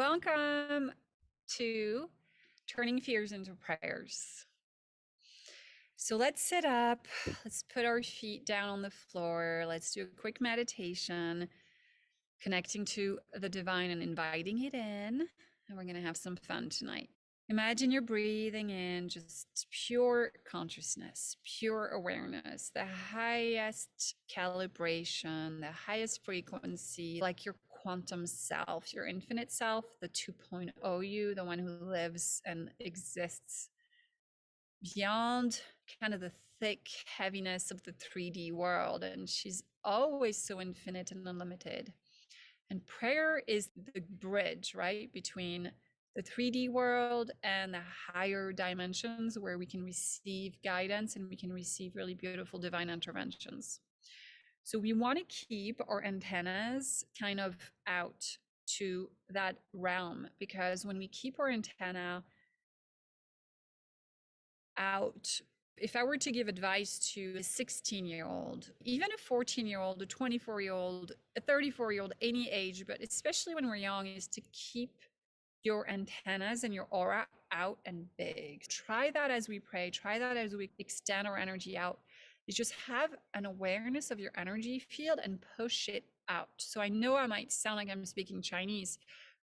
Welcome to Turning Fears into Prayers. So let's sit up. Let's put our feet down on the floor. Let's do a quick meditation, connecting to the divine and inviting it in. And we're going to have some fun tonight. Imagine you're breathing in just pure consciousness, pure awareness, the highest calibration, the highest frequency, like your quantum self, your infinite self, the 2.0 you, the one who lives and exists beyond kind of the thick heaviness of the 3D world. And she's always so infinite and unlimited. And prayer is the bridge, right, between the 3D world and the higher dimensions where we can receive guidance and we can receive really beautiful divine interventions. So we want to keep our antennas kind of out to that realm, because when we keep our antenna out, if I were to give advice to a 16-year-old, even a 14-year-old, a 24-year-old, a 34-year-old, any age, but especially when we're young, is to keep your antennas and your aura out and big. Try that as we pray. Try that as we extend our energy out. You just have an awareness of your energy field and push it out. So I know I might sound like I'm speaking Chinese,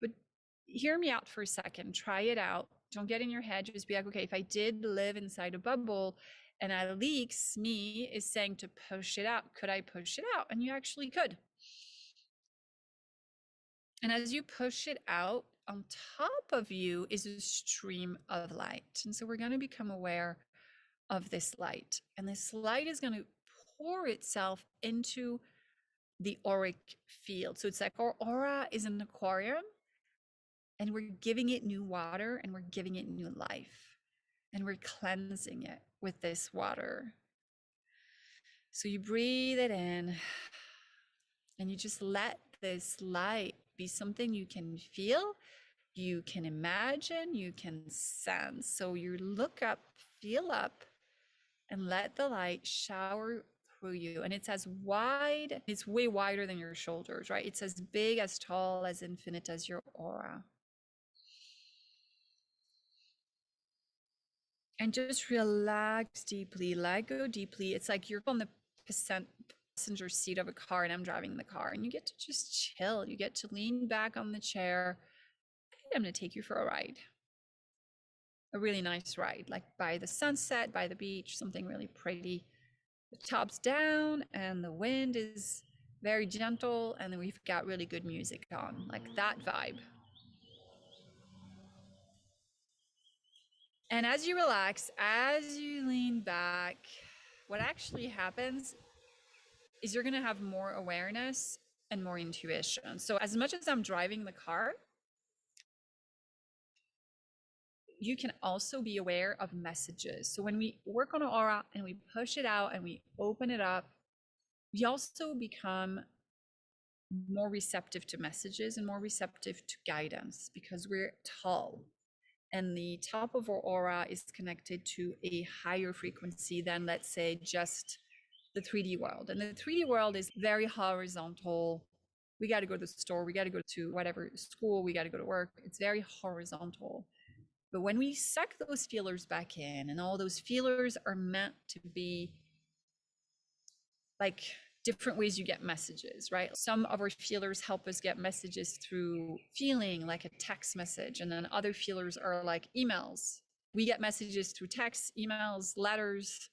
but hear me out for a second. Try it out. Don't get in your head. Just be like, okay, if I did live inside a bubble and at least me is saying to push it out, could I push it out? And you actually could. And as you push it out, on top of you is a stream of light. And so we're going to become aware of this light. And this light is going to pour itself into the auric field. So it's like our aura is an aquarium, and we're giving it new water, and we're giving it new life, and we're cleansing it with this water. So you breathe it in, and you just let this light be something you can feel, you can imagine, you can sense. So you look up, feel up, and let the light shower through you. And it's as wide, it's way wider than your shoulders, right? It's as big, as tall, as infinite as your aura. And just relax deeply, let go deeply. It's like you're on the passenger seat of a car and I'm driving the car, and you get to just chill. You get to lean back on the chair. I'm going to take you for a ride. A really nice ride, like by the sunset, by the beach, something really pretty. The top's down and the wind is very gentle, and then we've got really good music on, like that vibe. And as you relax, as you lean back, what actually happens is you're going to have more awareness and more intuition. So as much as I'm driving the car, you can also be aware of messages. So when we work on an aura and we push it out and we open it up, we also become more receptive to messages and more receptive to guidance, because we're tall and the top of our aura is connected to a higher frequency than, let's say, just the 3D world. And the 3D world is very horizontal. We got to go to the store, we got to go to whatever school, we got to go to work. It's very horizontal. But when we suck those feelers back in, and all those feelers are meant to be like different ways you get messages, right? Some of our feelers help us get messages through feeling, like a text message. And then other feelers are like emails. We get messages through text, emails, letters,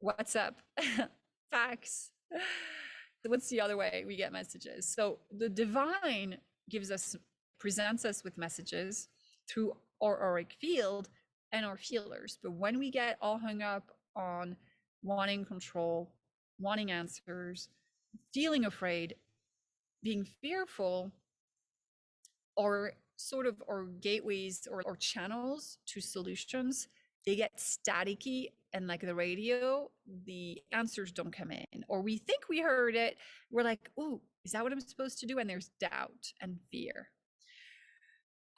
WhatsApp, fax. What's the other way we get messages? So the divine presents us with messages through our auric field and our feelers. But when we get all hung up on wanting control, wanting answers, feeling afraid, being fearful, or sort of our gateways or channels to solutions, they get staticky, and like the radio, the answers don't come in. Or we think we heard it, we're like, oh, is that what I'm supposed to do? And there's doubt and fear.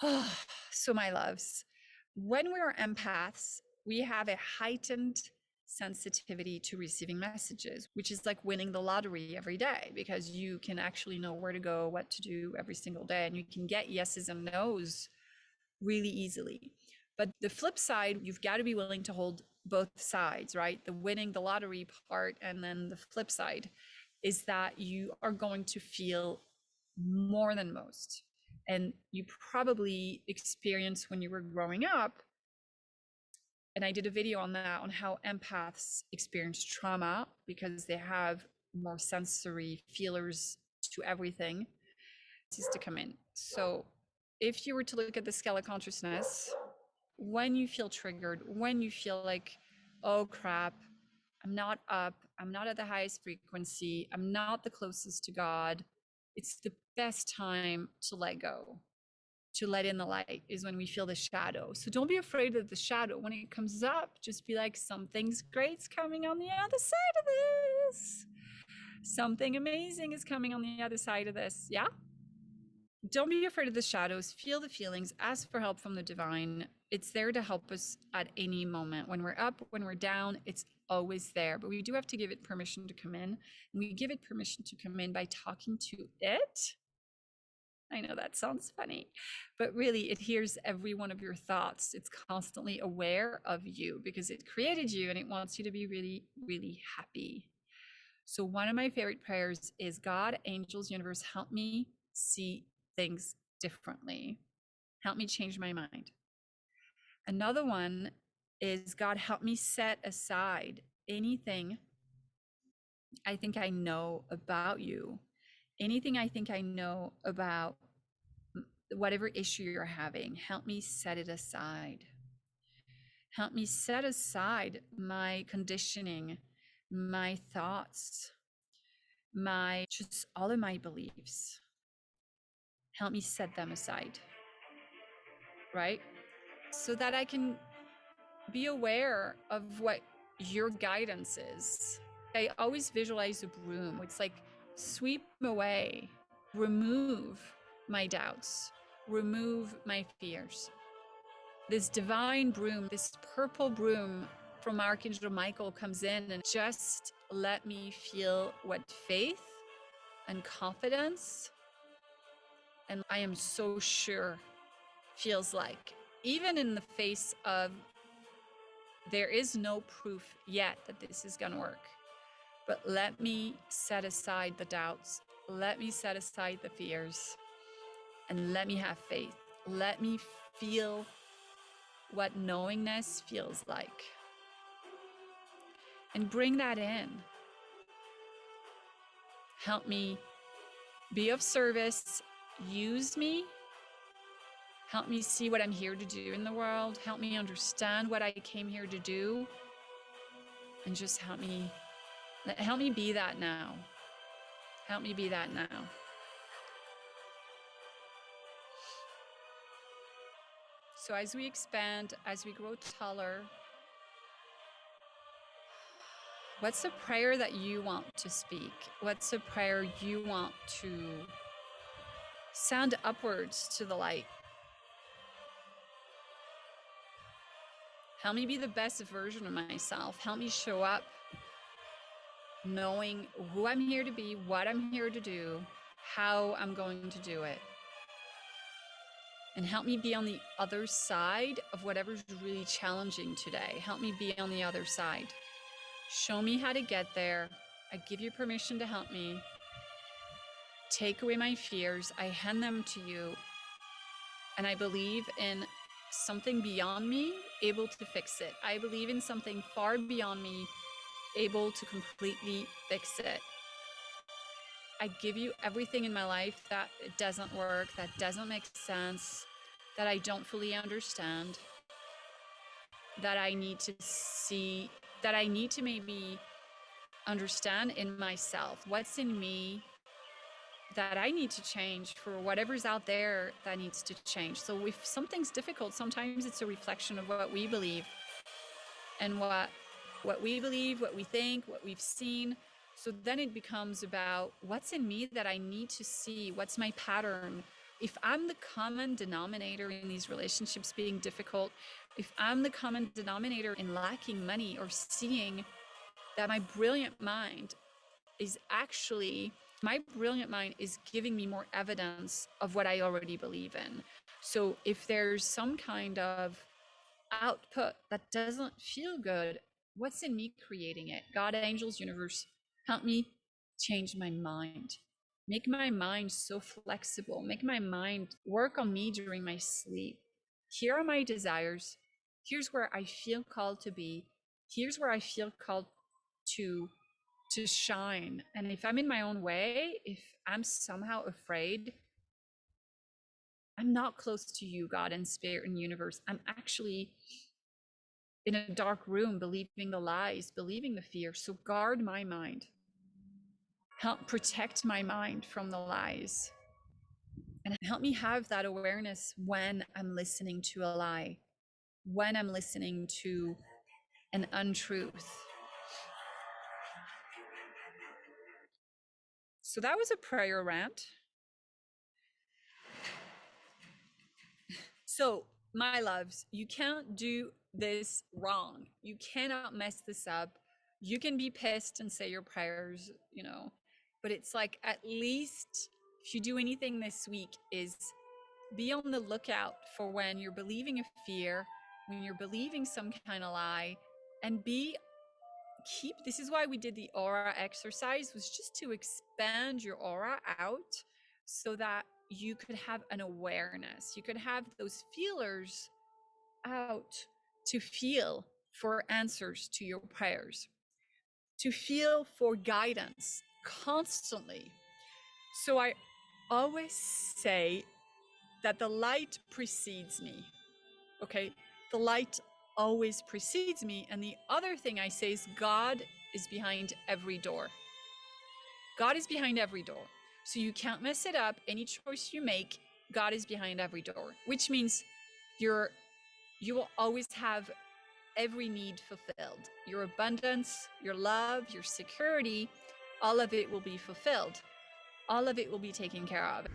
Oh, so my loves, when we're empaths, we have a heightened sensitivity to receiving messages, which is like winning the lottery every day, because you can actually know where to go, what to do every single day, and you can get yeses and nos really easily. But the flip side, you've got to be willing to hold both sides, right? The winning the lottery part, and then the flip side is that you are going to feel more than most. And you probably experienced when you were growing up, and I did a video on that, on how empaths experience trauma because they have more sensory feelers to everything. This is to come in. So if you were to look at the scale of consciousness, when you feel triggered, when you feel like, oh crap, I'm not up, I'm not at the highest frequency, I'm not the closest to God, it's the best time to let go, to let in the light, is when we feel the shadow. So don't be afraid of the shadow. When it comes up, just be like, something's great's coming on the other side of this. Something amazing is coming on the other side of this. Yeah? Don't be afraid of the shadows. Feel the feelings. Ask for help from the divine. It's there to help us at any moment. When we're up, when we're down, it's always there. But we do have to give it permission to come in. And we give it permission to come in by talking to it. I know that sounds funny, but really it hears every one of your thoughts. It's constantly aware of you because it created you and it wants you to be really, really happy. So one of my favorite prayers is, God, angels, universe, help me see things differently. Help me change my mind. Another one is, God, help me set aside anything I think I know about you, anything I think I know about whatever issue you're having. Help me set it aside. Help me set aside my conditioning, my thoughts, just all of my beliefs. Help me set them aside, right? So that I can be aware of what your guidance is. I always visualize a broom. It's like, sweep away, remove my doubts, remove my fears. This divine broom, this purple broom from Archangel Michael comes in and just let me feel what faith and confidence, and I am so sure, feels like. Even in the face of, there is no proof yet that this is going to work. But let me set aside the doubts. Let me set aside the fears. And let me have faith. Let me feel what knowingness feels like. And bring that in. Help me be of service. Use me. Help me see what I'm here to do in the world. Help me understand what I came here to do. And just help me be that now. Help me be that now. So as we expand, as we grow taller, what's a prayer that you want to speak? What's a prayer you want to sound upwards to the light? Help me be the best version of myself. Help me show up knowing who I'm here to be, what I'm here to do, how I'm going to do it. And help me be on the other side of whatever's really challenging today. Help me be on the other side. Show me how to get there. I give you permission to help me. Take away my fears. I hand them to you. And I believe in something beyond me able to fix it. I believe in something far beyond me able to completely fix it. I give you everything in my life that it doesn't work, that doesn't make sense, that I don't fully understand, that I need to see, that I need to maybe understand in myself. What's in me that I need to change for whatever's out there that needs to change. So if something's difficult, sometimes it's a reflection of what we believe and what we believe, what we think, what we've seen. So then it becomes about what's in me that I need to see, what's my pattern, if I'm the common denominator in these relationships being difficult, if I'm the common denominator in lacking money, or seeing that my brilliant mind is actually, my brilliant mind is giving me more evidence of what I already believe in. So if there's some kind of output that doesn't feel good, what's in me creating it? God, angels, universe, help me change my mind. Make my mind so flexible. Make my mind work on me during my sleep. Here are my desires. Here's where I feel called to be. Here's where I feel called to shine. And if I'm in my own way, if I'm somehow afraid, I'm not close to you, God and spirit and universe. I'm actually in a dark room, believing the lies, believing the fear. So guard my mind. Help protect my mind from the lies. And help me have that awareness when I'm listening to a lie, when I'm listening to an untruth. So that was a prayer rant. So, my loves, you can't do this wrong. You cannot mess this up. You can be pissed and say your prayers, but it's like, at least if you do anything this week, is be on the lookout for when you're believing a fear, when you're believing some kind of lie, and this is why we did the aura exercise, was just to expand your aura out so that you could have an awareness. You could have those feelers out to feel for answers to your prayers, to feel for guidance constantly. So I always say that the light precedes me. Okay? The light always precedes me. And the other thing I say is God is behind every door. God is behind every door. So you can't mess it up. Any choice you make, God is behind every door, which means you will always have every need fulfilled. Your abundance, your love, your security, all of it will be fulfilled. All of it will be taken care of.